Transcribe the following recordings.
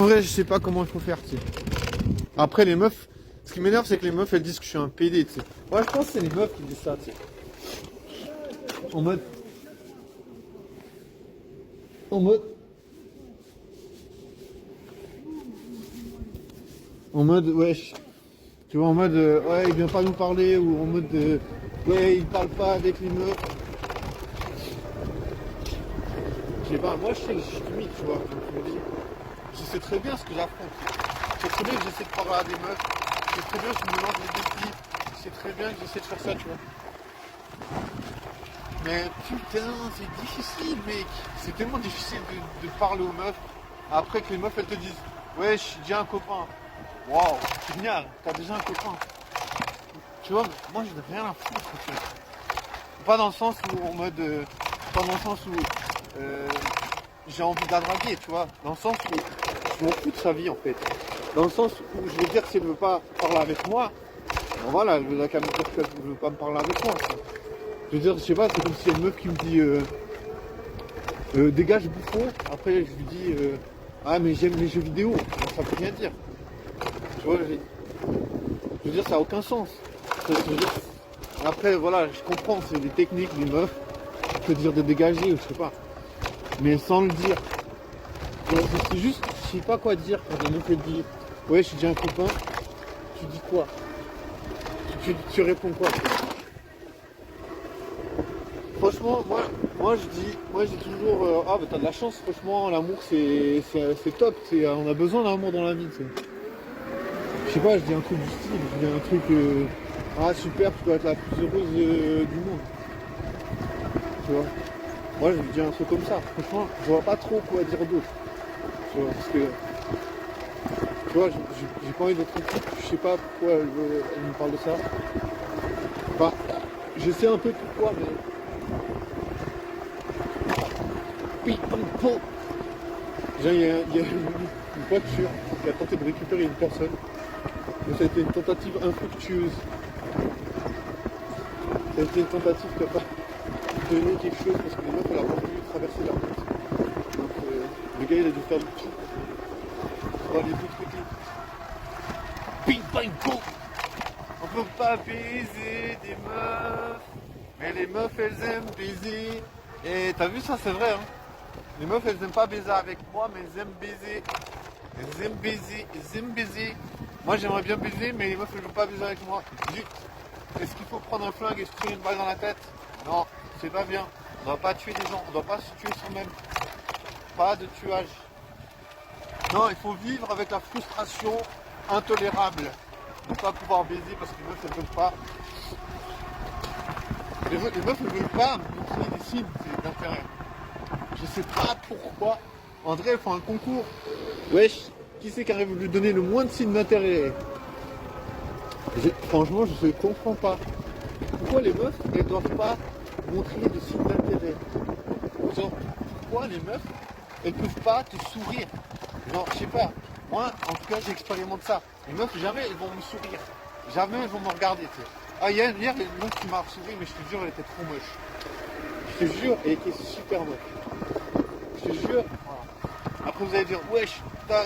En vrai, je sais pas comment il faut faire, tu sais. Après, les meufs, ce qui m'énerve, c'est que les meufs, elles disent que je suis un PD, tu sais. Ouais, je pense que c'est les meufs qui disent ça, tu sais. En mode. En mode. En mode, wesh. Tu vois, en mode, ouais, il vient pas nous parler, ou en mode, ouais, il parle pas avec les meufs. Je sais pas, moi, je sais que je suis timide, tu vois, comme tu me dis. Je sais très bien ce que j'affronte. Je sais très bien que j'essaie de parler à des meufs. Je sais très bien que je me lance des défis. Je sais très bien que j'essaie de faire ça, tu vois. Mais putain, c'est difficile, mec. C'est tellement difficile de parler aux meufs. Après que les meufs, elles te disent, ouais, j'ai un copain. Waouh, génial, t'as déjà un copain. Tu vois, moi, je n'ai rien à foutre, en fait. Pas dans le sens où, en mode, pas dans le sens où j'ai envie de la draguer, tu vois. Dans le sens où je m'en fous de sa vie, en fait. Dans le sens où je veux dire, si elle veut pas parler avec moi, bon voilà, elle veut qu'à me dire qu'elle veut pas me parler avec moi. Quoi. Je veux dire, je sais pas, c'est comme s'il y a une meuf qui me dit dégage bouffon. Après, je lui dis ah, mais j'aime les jeux vidéo. Bon, ça veut rien dire. Tu vois, je veux dire, ça n'a aucun sens. Je veux dire, après, voilà, je comprends, c'est des techniques des meufs. Je peux dire de dégager, ou je sais pas. Mais sans le dire. C'est juste, je sais pas quoi dire quand une meuf elle dit ouais, je suis déjà un copain. Tu dis quoi? Tu réponds quoi? Franchement, moi je dis toujours ah bah t'as de la chance, franchement l'amour c'est top, on a besoin d'amour dans la vie, tu sais. Je sais pas, je dis un truc du style, je dis un truc ah super, tu dois être la plus heureuse du monde. Tu vois. Moi je dis un truc comme ça, franchement, je vois pas trop quoi dire d'autre. Tu vois, parce que tu vois, j'ai pas envie d'être un truc, je sais pas pourquoi elle me parle de ça. Enfin, je sais un peu pourquoi, mais. Oui, bon. Déjà, il y a une voiture qui a tenté de récupérer une personne. Mais ça a été une tentative infructueuse. Ça a été une tentative qui n'a pas donné quelque chose parce que les meufs, elle a pas voulu traverser la route. Donc, le gars, il a dû faire le tour pour aller de l'autre côté. Ping, ping, go. On peut pas baiser des meufs, mais les meufs, elles aiment baiser. Et t'as vu ça, c'est vrai, hein. Les meufs, elles aiment pas baiser avec moi, mais elles aiment baiser. Elles aiment baiser, elles aiment baiser. Moi, j'aimerais bien baiser, mais les meufs, elles veulent pas baiser avec moi. Zut. Est-ce qu'il faut prendre un flingue et se tirer une balle dans la tête? Non, c'est pas bien. On doit pas tuer des gens, on doit pas se tuer soi-même. Pas de tuage. Non, il faut vivre avec la frustration intolérable de ne pas pouvoir baiser parce que les meufs, elles veulent pas. Les meufs, elles veulent pas montrer des signes d'intérêt. Je sais pas pourquoi. André, elle fait un concours. Wesh, qui c'est qui arrive à lui donner le moins de signes d'intérêt? Franchement, je ne comprends pas. Pourquoi les meufs, elles doivent pas montrer de signes d'intérêt? Genre, pourquoi les meufs, elles peuvent pas te sourire? Genre, je sais pas. Moi, en tout cas, j'expérimente ça. Les meufs, jamais elles vont me sourire. Jamais elles vont me regarder, tu sais. Ah, hier, il y a une meuf qui m'a souri, mais je te jure, elle était trop moche. Je te jure, elle était super moche. Je te jure. Voilà. Après, vous allez dire, wesh,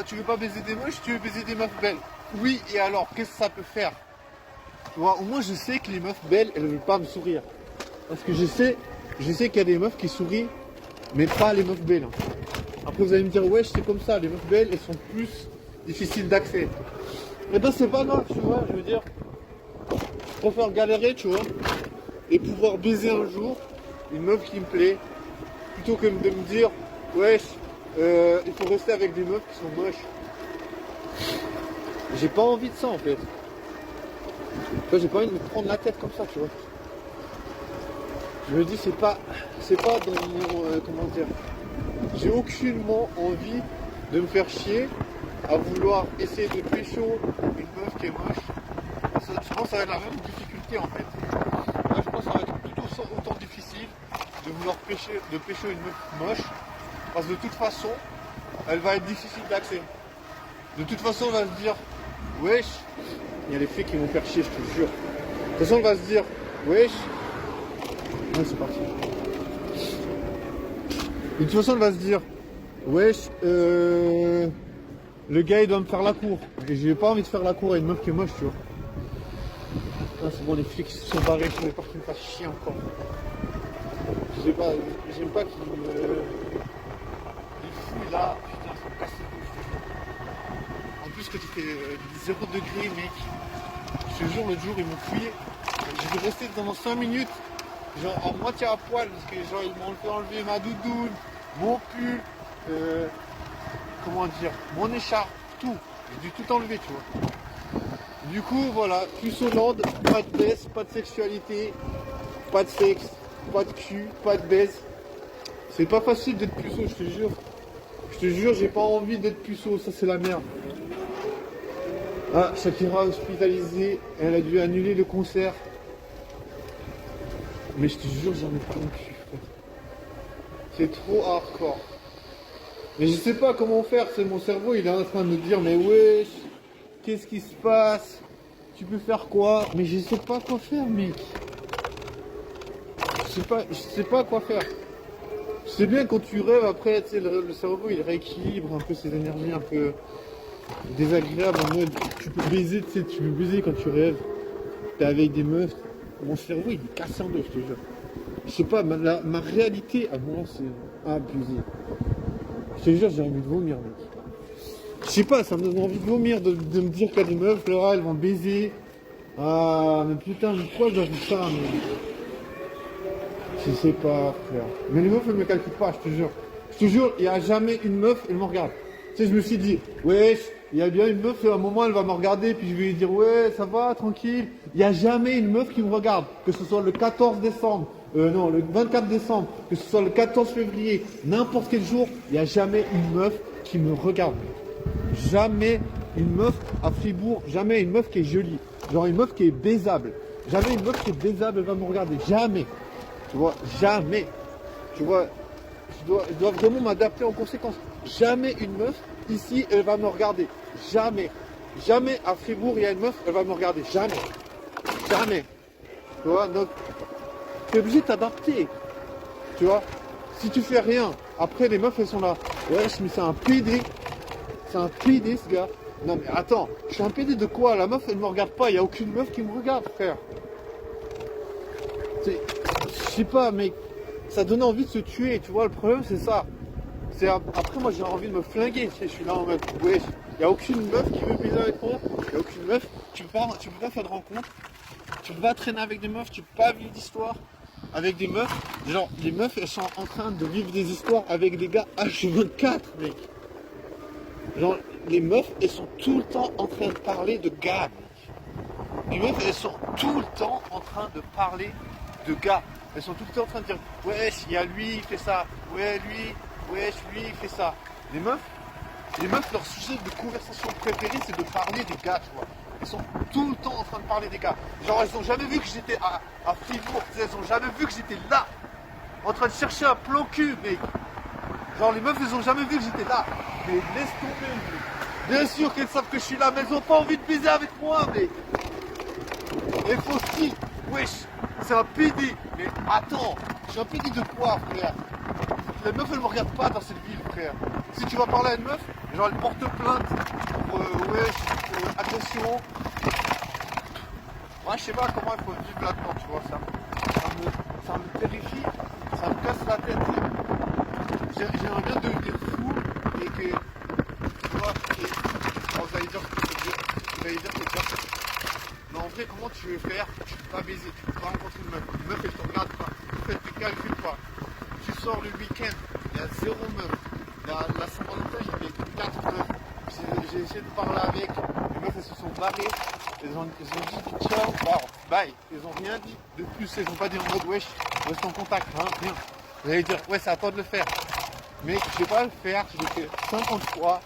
tu veux pas baiser des moches, tu veux baiser des meufs belles. Oui, et alors, qu'est-ce que ça peut faire? Tu vois, au moins, je sais que les meufs belles, elles ne veulent pas me sourire. Parce que je sais qu'il y a des meufs qui sourient, mais pas les meufs belles. Hein. Après, vous allez me dire, wesh, c'est comme ça, les meufs belles, elles sont plus difficiles d'accès. Mais ben, c'est pas grave, tu vois, je veux dire, je préfère galérer, tu vois, et pouvoir baiser un jour une meuf qui me plaît, plutôt que de me dire, wesh, il faut rester avec des meufs qui sont moches. J'ai pas envie de ça en fait. Tu vois, j'ai pas envie de me prendre la tête comme ça, tu vois. Je me dis c'est pas dans mon comment dire. J'ai aucunement envie de me faire chier à vouloir essayer de pécho une meuf qui est moche. Je pense que ça va être la même difficulté en fait. Moi, je pense que ça va être tout autant difficile de vouloir pécho une meuf moche. Parce que de toute façon, elle va être difficile d'accès. De toute façon, on va se dire, wesh, il y a les filles qui vont faire chier, je te jure. De toute façon, on va se dire, wesh, ouais, c'est parti. De toute façon, on va se dire, wesh, le gars il doit me faire la cour. Et j'ai pas envie de faire la cour à une meuf qui est moche, tu vois. Ah, c'est bon, les flics se sont barrés, je savais pas qu'ils me fassent chier encore. Je sais pas, j'aime pas qu'ils me. Les fouilles là, putain, ça me casse les couilles, je te jure. En plus, quand il fait 0 degré, mec, je te jure, l'autre jour, ils m'ont fouillé. J'ai dû rester pendant 5 minutes, genre en moitié à poil, parce que genre, ils m'ont fait enlever ma doudoune, mon pull, comment dire, mon écharpe, tout. J'ai dû tout enlever, tu vois. Du coup, voilà, plus Hollande, pas de baisse, pas de sexualité, pas de sexe, pas de cul, pas de baisse. C'est pas facile d'être puceau, je te jure. Je te jure, j'ai pas envie d'être puceau, ça c'est la merde. Ah, Shakira hospitalisée, elle a dû annuler le concert. Mais je te jure, j'en ai plein le cul, frère. C'est trop hardcore. Mais je sais pas comment faire, c'est mon cerveau, il est en train de me dire, mais wesh, qu'est-ce qui se passe? Tu peux faire quoi? Mais je sais pas quoi faire, mec. Je sais pas quoi faire. Je sais bien quand tu rêves, après, tu sais, le cerveau, il rééquilibre un peu ses énergies un peu désagréables. En mode, tu peux baiser, tu sais, tu peux baiser quand tu rêves. T'es avec des meufs. Mon cerveau, il est cassé en deux, je te jure. Je sais pas, ma réalité à moi, c'est abusé. Je te jure, j'ai envie de vomir, mec. Je sais pas, ça me donne envie de vomir, de me dire qu'il y a des meufs, là, elles vont baiser. Ah, mais putain, pourquoi je dois faire ça, mais... Je sais pas, frère. Mais les meufs, elles me calculent pas, je te jure. Je te jure, il n'y a jamais une meuf, elle me regarde. Tu sais, je me suis dit, wesh, il y a bien une meuf, à un moment, elle va me regarder, puis je vais lui dire, ouais, ça va, tranquille. Il n'y a jamais une meuf qui me regarde. Que ce soit le 14 décembre, non, le 24 décembre, que ce soit le 14 février, n'importe quel jour, il n'y a jamais une meuf qui me regarde. Jamais une meuf à Fribourg, jamais une meuf qui est jolie. Genre une meuf qui est baisable. Jamais une meuf qui est baisable va me regarder. Jamais. Tu vois, jamais. Tu vois, je dois vraiment m'adapter en conséquence. Jamais une meuf ici, elle va me regarder. Jamais. Jamais à Fribourg, il y a une meuf, elle va me regarder. Jamais. Jamais. Tu vois, donc, tu es obligé de t'adapter. Tu vois, si tu fais rien, après les meufs, elles sont là. Ouais, mais c'est un PD. C'est un PD, ce gars. Non, mais attends, je suis un PD de quoi? La meuf, elle me regarde pas. Il n'y a aucune meuf qui me regarde, frère. Je sais pas, mais ça donnait envie de se tuer, tu vois, le problème c'est ça. Après moi j'ai envie de me flinguer, tu sais, je suis là en mode, ouais, il n'y a aucune meuf qui veut baiser avec moi, il n'y a aucune meuf, tu peux pas faire de rencontre, tu peux pas traîner avec des meufs, tu peux pas vivre d'histoire avec des meufs. Genre, les meufs elles sont en train de vivre des histoires avec des gars H24, mec. Genre, les meufs elles sont tout le temps en train de parler de gars, mec. Les meufs elles sont tout le temps en train de parler de gars. Elles sont tout le temps en train de dire, wesh, il y a lui, il fait ça, ouais, lui, wesh, lui, il fait ça. Les meufs, leur sujet de conversation préféré, c'est de parler des gars, tu vois. Elles sont tout le temps en train de parler des gars. Genre, elles ont jamais vu que j'étais à Fribourg, elles ont jamais vu que j'étais là, en train de chercher un plan cul, mec. Genre, les meufs, elles ont jamais vu que j'étais là. Mais laisse tomber, mec. Bien sûr qu'elles savent que je suis là, mais elles ont pas envie de baiser avec moi, mec. Et faut-il, wesh. C'est un PD, mais attends, je suis un PD de quoi, frère? Les meufs, elles me regardent pas dans cette ville, frère. Si tu vas parler à une meuf, genre elle porte plainte pour agression. Moi, je sais pas comment il faut vivre là-dedans, tu vois, ça me terrifie, ça me casse la tête. J'aimerais bien devenir fou et que, tu vois, vous allez dire que tu vois. Mais en vrai, comment tu veux faire? Tu peux pas baiser, tu peux pas rencontrer une meuf. Une meuf, elle te regarde pas. En fait, elle te calcule pas. Tu sors le week-end, il y a 0 meuf. La Saint-Valentin, il y avait 4 meufs. J'ai essayé de parler avec. Les meufs, elles se sont barrées. Elles ont dit ciao, bye. Elles ont rien dit de plus. Elles ont pas dit en mode wesh, reste en contact, hein, rien. Vous allez dire, ouais, c'est à toi de le faire. Mais je vais pas le faire. Je l'ai fait 50 fois.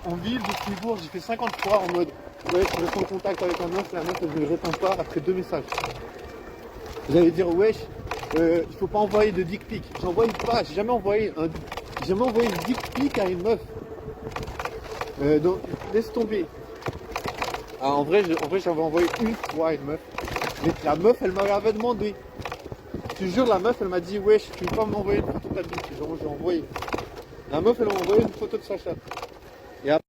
En ville de Fribourg, j'ai fait 50 fois en mode. Ouais, je reste en contact avec un meuf, la meuf elle ne répond pas après 2 messages. Vous allez dire wesh, il faut pas envoyer de dick pic. J'envoie pas, j'ai jamais envoyé une dick pic à une meuf. Donc laisse tomber. Ah, en vrai j'avais envoyé une fois à une meuf. Mais la meuf elle m'avait demandé. Je te jure la meuf elle m'a dit wesh, tu veux pas m'envoyer une photo de ta bite? Genre j'ai envoyé. La meuf elle m'a envoyé une photo de sa chatte. Et après,